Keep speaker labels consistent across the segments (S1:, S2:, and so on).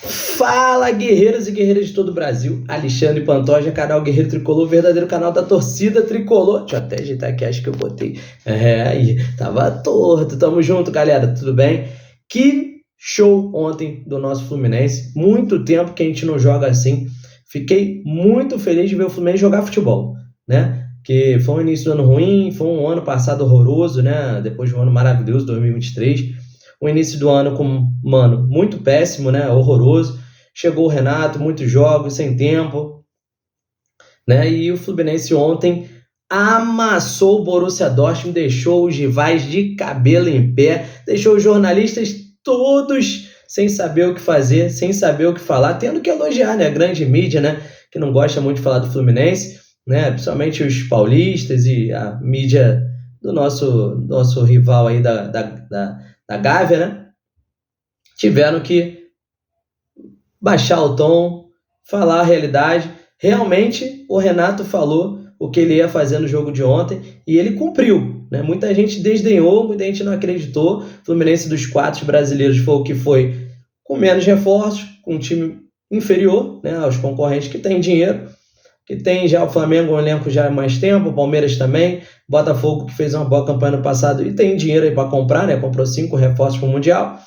S1: Fala, guerreiros e guerreiras de todo o Brasil. Alexandre Pantoja, canal Guerreiro Tricolor, verdadeiro canal da torcida tricolor. Deixa eu até ajeitar aqui, acho que eu botei. Aí, tava torto. Tamo junto, galera, tudo bem? Que show ontem do nosso Fluminense. Muito tempo que a gente não joga assim. Fiquei muito feliz de ver o Fluminense jogar futebol, né? Que foi um início do ano ruim, foi um ano passado horroroso, né? Depois de um ano maravilhoso, 2023. O início do ano muito péssimo, né? Horroroso. Chegou o Renato, muitos jogos, sem tempo, né? E o Fluminense ontem amassou o Borussia Dortmund, deixou os rivais de cabelo em pé, deixou os jornalistas todos sem saber o que fazer, sem saber o que falar, tendo que elogiar, né? A grande mídia, né? Que não gosta muito de falar do Fluminense, né? Principalmente os paulistas e a mídia do nosso rival aí da Gávea, né? Tiveram que baixar o tom, falar a realidade. Realmente, o Renato falou o que ele ia fazer no jogo de ontem e ele cumpriu, né? Muita gente desdenhou, muita gente não acreditou. O Fluminense dos 4 brasileiros foi o que foi, com menos reforços, com um time inferior, né, aos concorrentes que têm dinheiro, que tem já o Flamengo, um elenco já há mais tempo, o Palmeiras também, Botafogo, que fez uma boa campanha no passado e tem dinheiro aí para comprar, né? Comprou 5 reforços para o Mundial.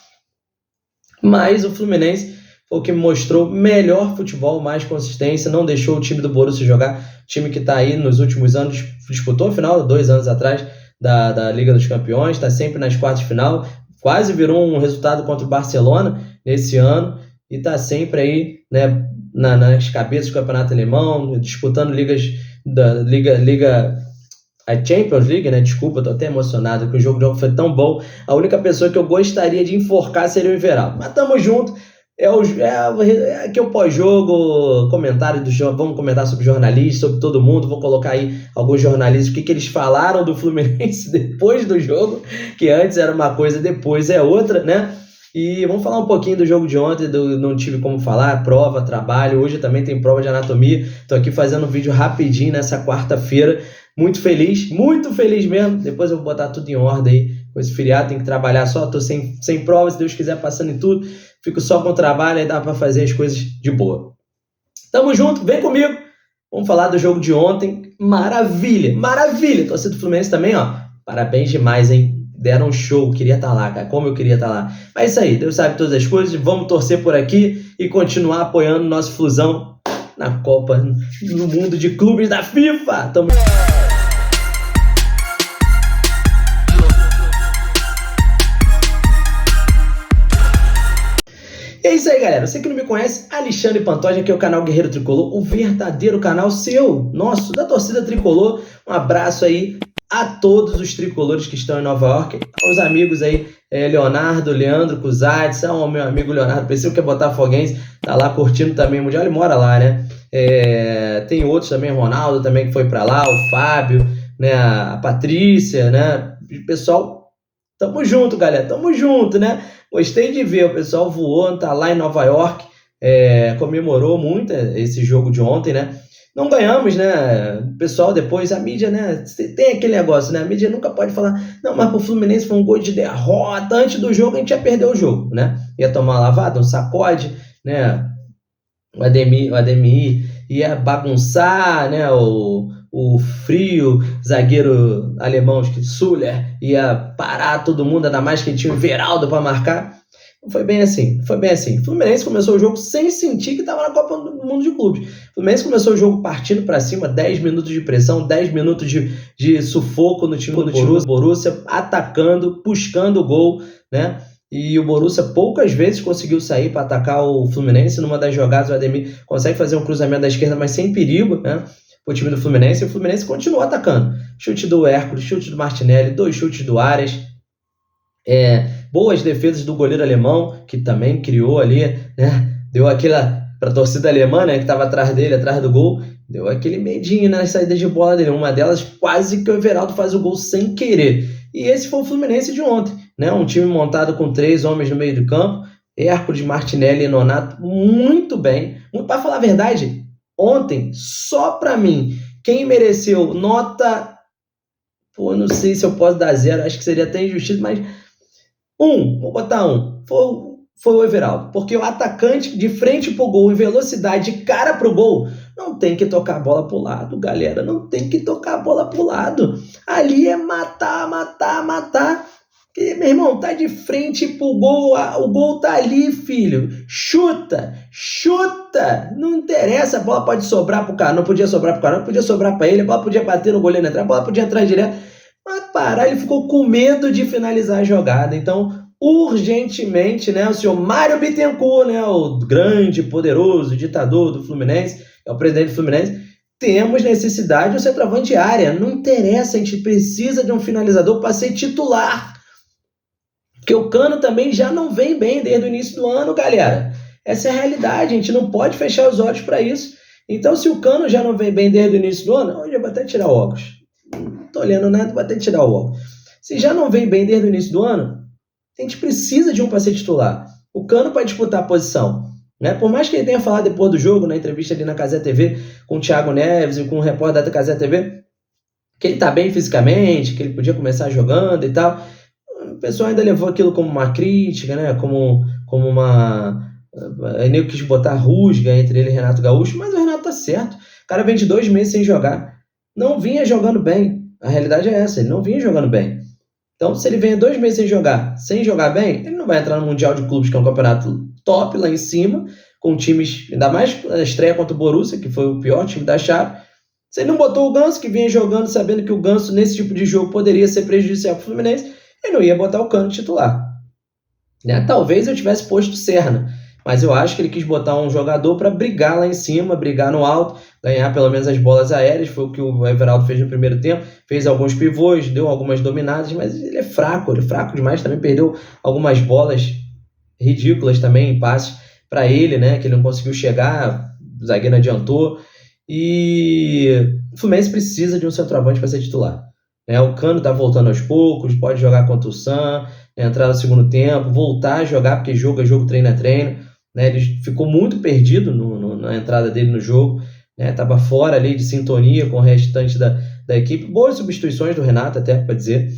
S1: Mas o Fluminense foi o que mostrou melhor futebol, mais consistência, não deixou o time do Borussia jogar, time que está aí nos últimos anos, disputou a final, 2 anos atrás, da Liga dos Campeões, está sempre nas quartas de final, quase virou um resultado contra o Barcelona nesse ano, e está sempre aí, né, nas cabeças do campeonato alemão, disputando ligas da a Champions League, né? Desculpa, tô até emocionado, porque o jogo foi tão bom. A única pessoa que eu gostaria de enforcar seria o Everaldo. Mas tamo junto. Aqui é o pós-jogo, comentário do jogo. Vamos comentar sobre jornalistas, sobre todo mundo. Vou colocar aí alguns jornalistas, o que eles falaram do Fluminense depois do jogo, que antes era uma coisa, depois é outra, né? E vamos falar um pouquinho do jogo de ontem, não tive como falar, prova, trabalho. Hoje também tem prova de anatomia. Tô aqui fazendo um vídeo rapidinho nessa quarta-feira. Muito feliz mesmo. Depois eu vou botar tudo em ordem aí. Com esse feriado tem que trabalhar só, tô sem prova, se Deus quiser, passando em tudo. Fico só com o trabalho, aí dá para fazer as coisas de boa. Tamo junto, vem comigo. Vamos falar do jogo de ontem. Maravilha. Torcida do Fluminense também, ó. Parabéns demais, hein? Deram um show, queria estar lá, cara, como eu queria estar lá. Mas é isso aí, Deus sabe todas as coisas, vamos torcer por aqui e continuar apoiando o nosso Flusão na Copa, no mundo de clubes da FIFA. Tamo... É isso aí, galera. Você que não me conhece, Alexandre Pantoja, aqui é o canal Guerreiro Tricolor, o verdadeiro canal seu, nosso, da torcida tricolor. Um abraço aí a todos os tricolores que estão em Nova York, aos amigos aí, Leonardo, Leandro, Cusatz, o meu amigo Leonardo, pensei que é botafoguense, tá lá curtindo também o Mundial, ele mora lá, né? Tem outros também, Ronaldo também que foi pra lá, o Fábio, né? A Patrícia, né? O pessoal, tamo junto, galera, tamo junto, né? Gostei de ver, o pessoal voou, tá lá em Nova York, comemorou muito esse jogo de ontem, né? Não ganhamos, né? O pessoal depois, a mídia, né? Tem aquele negócio, né? A mídia nunca pode falar, não, mas pro Fluminense foi um gol de derrota. Antes do jogo a gente ia perder o jogo, né? Ia tomar uma lavada, um sacode, né? O Ademir ia bagunçar, né? O frio, zagueiro alemão, Süle, ia parar todo mundo, ainda mais que tinha o Everaldo para marcar. Foi bem assim. O Fluminense começou o jogo sem sentir que estava na Copa do Mundo de Clubes. O Fluminense começou o jogo partindo para cima, 10 minutos de pressão, 10 minutos de sufoco no time do Borussia, atacando, buscando o gol, né? E o Borussia poucas vezes conseguiu sair para atacar o Fluminense. Numa das jogadas, o Ademir consegue fazer um cruzamento da esquerda, mas sem perigo, né? O time do Fluminense, e o Fluminense continuou atacando. Chute do Hércules, chute do Martinelli, 2 chutes do Arias. Boas defesas do goleiro alemão, que também criou ali, né? Deu aquela, para a torcida alemã, né, que estava atrás dele, atrás do gol, deu aquele medinho nas saídas de bola dele. Uma delas, quase que o Everaldo faz o gol sem querer. E esse foi o Fluminense de ontem, né? Um time montado com 3 homens no meio do campo, Hércules, Martinelli e Nonato, muito bem. Para falar a verdade, ontem, só para mim, quem mereceu nota, não sei se eu posso dar 0, acho que seria até injustiça, mas vou botar 1. Foi foi o Everaldo, porque o atacante de frente pro gol, em velocidade, de cara pro gol, não tem que tocar a bola pro lado, galera, não tem que tocar a bola pro lado. Ali é matar, matar, matar. E, meu irmão, tá de frente pro gol, o gol tá ali, filho. Chuta, chuta. Não interessa, a bola pode sobrar pro cara, não podia sobrar pro cara, não podia sobrar pra ele, a bola podia bater no goleiro, a bola podia entrar direto. Mas parar, ele ficou com medo de finalizar a jogada. Então, urgentemente, né, o senhor Mário Bittencourt, né, o grande, poderoso ditador do Fluminense, é o presidente do Fluminense, temos necessidade de um centroavante de área. Não interessa, a gente precisa de um finalizador para ser titular. Porque o Cano também já não vem bem desde o início do ano, galera. Essa é a realidade, a gente não pode fechar os olhos para isso. Então, se o Cano já não vem bem desde o início do ano, hoje eu vou até tirar o óculos. Não tô olhando nada, vou até tirar o óculos. Se já não vem bem desde o início do ano, a gente precisa de um para ser titular. O Cano para disputar a posição. Né? Por mais que ele tenha falado depois do jogo, na entrevista ali na Cazé TV, com o Thiago Neves e com o repórter da Cazé TV, que ele tá bem fisicamente, que ele podia começar jogando e tal. O pessoal ainda levou aquilo como uma crítica, né? Como uma... Ele quis botar rusga entre ele e Renato Gaúcho, mas o Renato tá certo. O cara vem de 2 meses sem jogar. Não vinha jogando bem. A realidade é essa, ele não vinha jogando bem. Então, se ele vem 2 meses sem jogar bem, ele não vai entrar no Mundial de Clubes, que é um campeonato top lá em cima, com times, ainda mais a estreia contra o Borussia, que foi o pior time da chave. Se ele não botou o Ganso, que vinha jogando, sabendo que o Ganso, nesse tipo de jogo, poderia ser prejudicial para o Fluminense, ele não ia botar o Cano titular. Né? Talvez eu tivesse posto Serna, mas eu acho que ele quis botar um jogador para brigar lá em cima, brigar no alto, ganhar pelo menos as bolas aéreas. Foi o que o Everaldo fez no primeiro tempo, fez alguns pivôs, deu algumas dominadas, mas ele é fraco demais, também perdeu algumas bolas ridículas também em passes para ele, né, que ele não conseguiu chegar, o zagueiro adiantou, e o Fluminense precisa de um centroavante para ser titular. O Cano tá voltando aos poucos, pode jogar contra o Sam, entrar no segundo tempo, voltar a jogar, porque jogo é jogo, treino é treino. Ele ficou muito perdido na entrada dele no jogo, estava fora ali de sintonia com o restante da equipe. Boas substituições do Renato, até para dizer,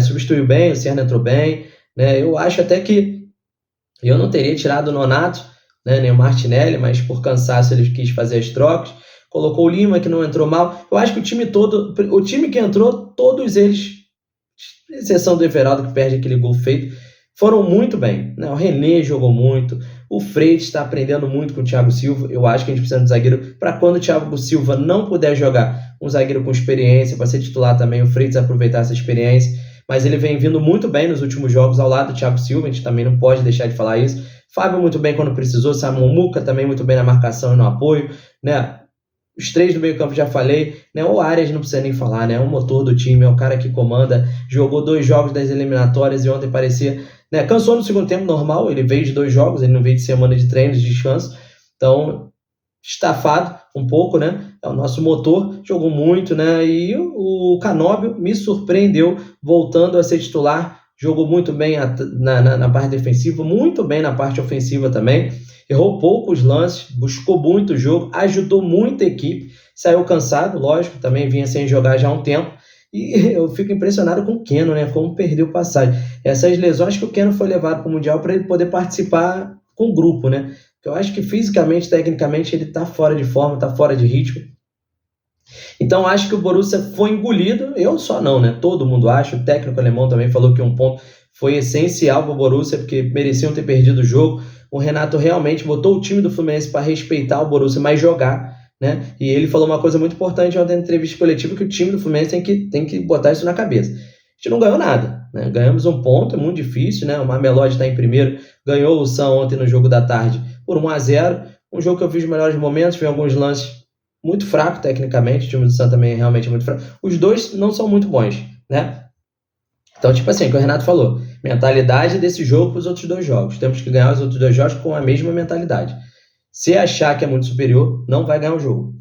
S1: substituiu bem, o Serna entrou bem, eu acho até que eu não teria tirado o Nonato, nem o Martinelli, mas por cansaço ele quis fazer as trocas. Colocou o Lima, que não entrou mal. Eu acho que o time que entrou, todos eles, exceção do Everaldo, que perde aquele gol feito, foram muito bem. O René jogou muito, o Freitas está aprendendo muito com o Thiago Silva. Eu acho que a gente precisa de um zagueiro para quando o Thiago Silva não puder jogar, um zagueiro com experiência, para ser titular também, o Freitas aproveitar essa experiência. Mas ele vem vindo muito bem nos últimos jogos ao lado do Thiago Silva, a gente também não pode deixar de falar isso. Fábio muito bem quando precisou, Samuel Muca também muito bem na marcação e no apoio, Os 3 do meio campo já falei, O Arias não precisa nem falar, É o motor do time, é o cara que comanda, jogou 2 jogos das eliminatórias e ontem parecia, cansou no segundo tempo, normal, ele veio de 2 jogos, ele não veio de semana de treino, de descanso, então estafado um pouco, É o nosso motor, jogou muito, E o Canóbio me surpreendeu voltando a ser titular, jogou muito bem na parte defensiva, muito bem na parte ofensiva também. Errou poucos lances, buscou muito o jogo, ajudou muito a equipe, saiu cansado, lógico, também vinha sem jogar já há um tempo, e eu fico impressionado com o Keno, como perdeu passagem. Essas lesões que o Keno foi levado para o Mundial para ele poder participar com o grupo, Porque eu acho que fisicamente, tecnicamente, ele está fora de forma, está fora de ritmo. Então acho que o Borussia foi engolido, eu só não, todo mundo acha, o técnico alemão também falou que um ponto foi essencial para o Borussia, porque mereciam ter perdido o jogo. O Renato realmente botou o time do Fluminense para respeitar o Borussia, mas jogar, E ele falou uma coisa muito importante ontem na entrevista coletiva, que o time do Fluminense tem que botar isso na cabeça. A gente não ganhou nada, Ganhamos um ponto, é muito difícil, O Mamelodi está em primeiro, ganhou o Sam ontem no jogo da tarde por 1-0, um jogo que eu vi os melhores momentos, vi alguns lances muito fraco tecnicamente, o time do Sam também é realmente muito fraco. Os dois não são muito bons, Então, tipo assim, o que o Renato falou, mentalidade desse jogo para os outros 2 jogos. Temos que ganhar os outros 2 jogos com a mesma mentalidade. Se achar que é muito superior, não vai ganhar o jogo.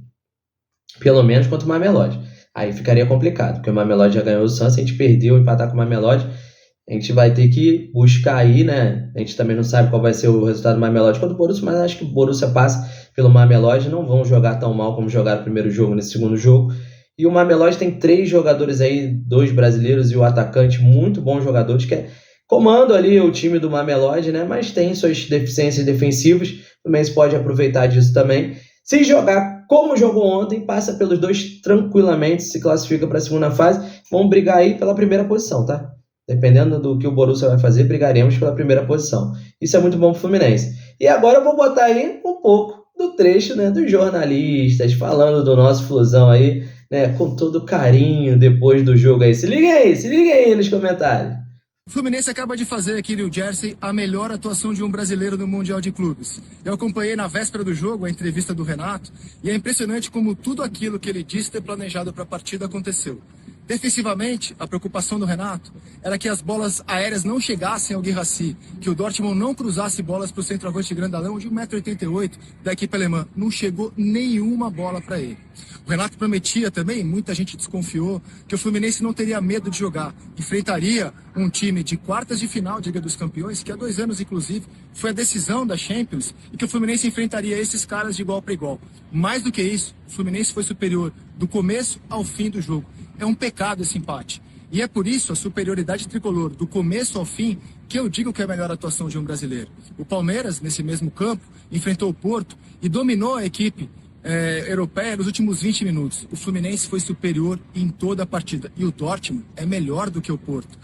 S1: Pelo menos contra o Mamelodi. Aí ficaria complicado, porque o Mamelodi já ganhou o Sam, se a gente perder ou empatar com o Mamelodi, a gente vai ter que buscar aí, A gente também não sabe qual vai ser o resultado do Mamelodi contra o Borussia, mas acho que o Borussia passa pelo Mamelodi, não vão jogar tão mal como jogaram o primeiro jogo nesse segundo jogo. E o Mamelodi tem 3 jogadores aí, 2 brasileiros e o atacante, muito bons jogadores, que comanda ali o time do Mamelodi, né? Mas tem suas deficiências defensivas, o Fluminense pode aproveitar disso também. Se jogar como jogou ontem, passa pelos dois tranquilamente, se classifica para a segunda fase, vamos brigar aí pela primeira posição, tá? Dependendo do que o Borussia vai fazer, brigaremos pela primeira posição. Isso é muito bom para o Fluminense. E agora eu vou botar aí um pouco do trecho, né, dos jornalistas, falando do nosso Flusão aí, né, com todo carinho depois do jogo aí. Se liguem aí nos comentários.
S2: O Fluminense acaba de fazer aqui no New Jersey a melhor atuação de um brasileiro no Mundial de Clubes. Eu acompanhei na véspera do jogo a entrevista do Renato e é impressionante como tudo aquilo que ele disse ter planejado para a partida aconteceu. Defensivamente, a preocupação do Renato era que as bolas aéreas não chegassem ao Guirassy, que o Dortmund não cruzasse bolas para o centroavante grandalão de 1,88 m da equipe alemã. Não chegou nenhuma bola para ele. O Renato prometia também, muita gente desconfiou, que o Fluminense não teria medo de jogar. Enfrentaria um time de quartas de final de Liga dos Campeões, que há 2 anos, inclusive, foi a decisão da Champions, e que o Fluminense enfrentaria esses caras de igual para igual. Mais do que isso, o Fluminense foi superior do começo ao fim do jogo. É um pecado esse empate. E é por isso a superioridade tricolor, do começo ao fim, que eu digo que é a melhor atuação de um brasileiro. O Palmeiras, nesse mesmo campo, enfrentou o Porto e dominou a equipe europeia nos últimos 20 minutos. O Fluminense foi superior em toda a partida. E o Dortmund é melhor do que o Porto.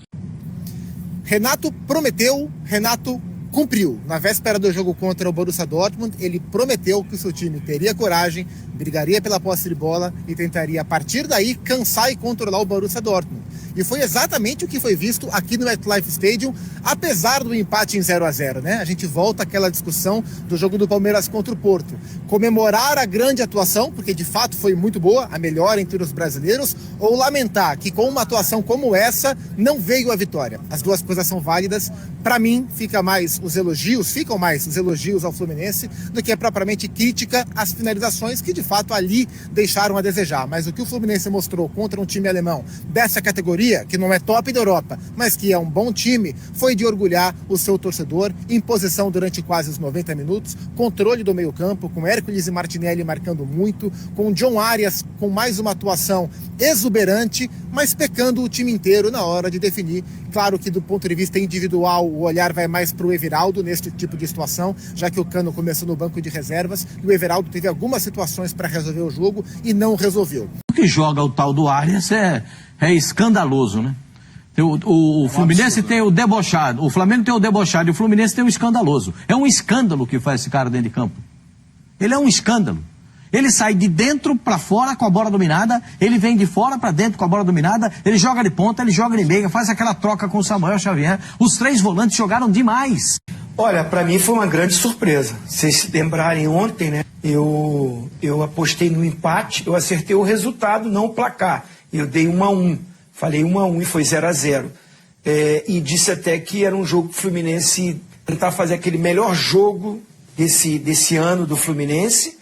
S3: Renato prometeu, Renato cumpriu. Na véspera do jogo contra o Borussia Dortmund, ele prometeu que o seu time teria coragem, brigaria pela posse de bola e tentaria, a partir daí, cansar e controlar o Borussia Dortmund. E foi exatamente o que foi visto aqui no MetLife Stadium, apesar do empate em 0-0, né? A gente volta àquela discussão do jogo do Palmeiras contra o Porto. Comemorar a grande atuação, porque de fato foi muito boa, a melhor entre os brasileiros, ou lamentar que com uma atuação como essa não veio a vitória. As duas coisas são válidas. Para mim, ficam mais os elogios ao Fluminense do que propriamente crítica às finalizações que de fato ali deixaram a desejar. Mas o que o Fluminense mostrou contra um time alemão dessa categoria, que não é top da Europa, mas que é um bom time, foi de orgulhar o seu torcedor, em posição durante quase os 90 minutos, controle do meio-campo, com Hércules e Martinelli marcando muito, com John Arias com mais uma atuação exuberante, mas pecando o time inteiro na hora de definir. Claro que do ponto de vista individual o olhar vai mais para o Everaldo neste tipo de situação, já que o Cano começou no banco de reservas e o Everaldo teve algumas situações para resolver o jogo e não resolveu.
S4: O que joga o tal do Arias é escandaloso, né? O Fluminense tem o debochado, o Flamengo tem o debochado e o Fluminense tem o escandaloso. É um escândalo que faz esse cara dentro de campo. Ele é um escândalo. Ele sai de dentro para fora com a bola dominada, ele vem de fora para dentro com a bola dominada, ele joga de ponta, ele joga de meia, faz aquela troca com o Samuel Xavier. Os 3 volantes jogaram demais.
S5: Olha, para mim foi uma grande surpresa. Se vocês se lembrarem ontem, né? Eu apostei no empate, eu acertei o resultado, não o placar. Eu dei 1-1, falei 1-1 e foi 0-0. E disse até que era um jogo do Fluminense tentar fazer aquele melhor jogo desse ano do Fluminense,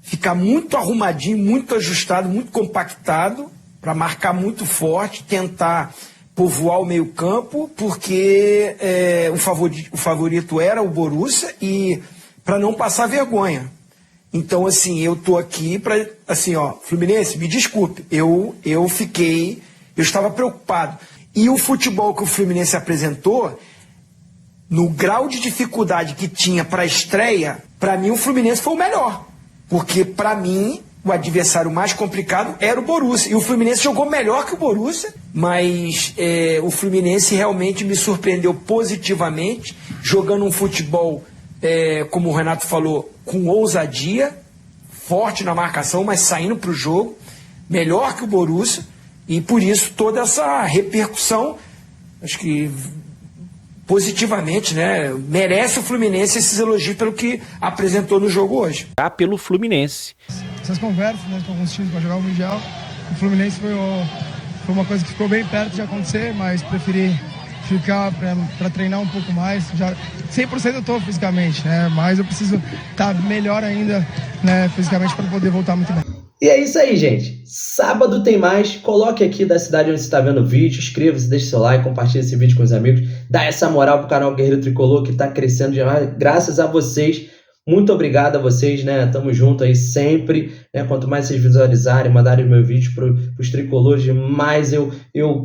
S5: ficar muito arrumadinho, muito ajustado, muito compactado, para marcar muito forte, tentar povoar o meio-campo, porque o favorito era o Borussia, e para não passar vergonha. Então, assim, eu tô aqui para, assim, ó, Fluminense, me desculpe, eu estava preocupado. E o futebol que o Fluminense apresentou, no grau de dificuldade que tinha para a estreia, para mim o Fluminense foi o melhor. Porque, para mim, o adversário mais complicado era o Borussia. E o Fluminense jogou melhor que o Borussia, mas o Fluminense realmente me surpreendeu positivamente, jogando um futebol, como o Renato falou, com ousadia, forte na marcação, mas saindo para o jogo, melhor que o Borussia. E, por isso, toda essa repercussão, acho que positivamente, né? Merece o Fluminense esses elogios pelo que apresentou no jogo hoje.
S6: Pelo Fluminense.
S7: Essas conversas, né, com alguns times para jogar o Mundial, o Fluminense foi uma coisa que ficou bem perto de acontecer, mas preferi ficar para treinar um pouco mais. Já 100% eu estou fisicamente, né, mas eu preciso estar melhor ainda, né, fisicamente, para poder voltar muito bem.
S1: E é isso aí, gente. Sábado tem mais. Coloque aqui da cidade onde você está vendo o vídeo. Inscreva-se, deixe seu like, compartilhe esse vídeo com os amigos. Dá essa moral pro canal Guerreiro Tricolor, que está crescendo demais. Graças a vocês. Muito obrigado a vocês, né? Tamo junto aí sempre. Né? Quanto mais vocês visualizarem, mandarem os meus vídeos pros tricolores, mais eu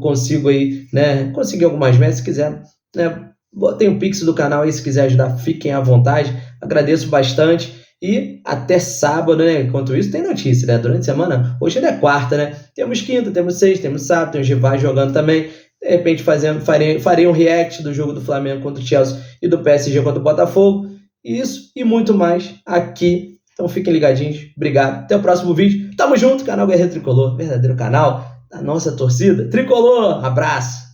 S1: consigo aí, né? Conseguir algumas metas. Se quiser né? Tem o Pix do canal aí, se quiser ajudar, fiquem à vontade. Agradeço bastante. E até sábado, né? Enquanto isso, tem notícia, né? Durante a semana, hoje ainda é quarta, né? Temos quinta, temos sexta, temos sábado, temos rivais jogando também. De repente, farei um react do jogo do Flamengo contra o Chelsea e do PSG contra o Botafogo. Isso e muito mais aqui. Então fiquem ligadinhos. Obrigado. Até o próximo vídeo. Tamo junto, canal Guerreiro Tricolor. Verdadeiro canal da nossa torcida Tricolor. Abraço.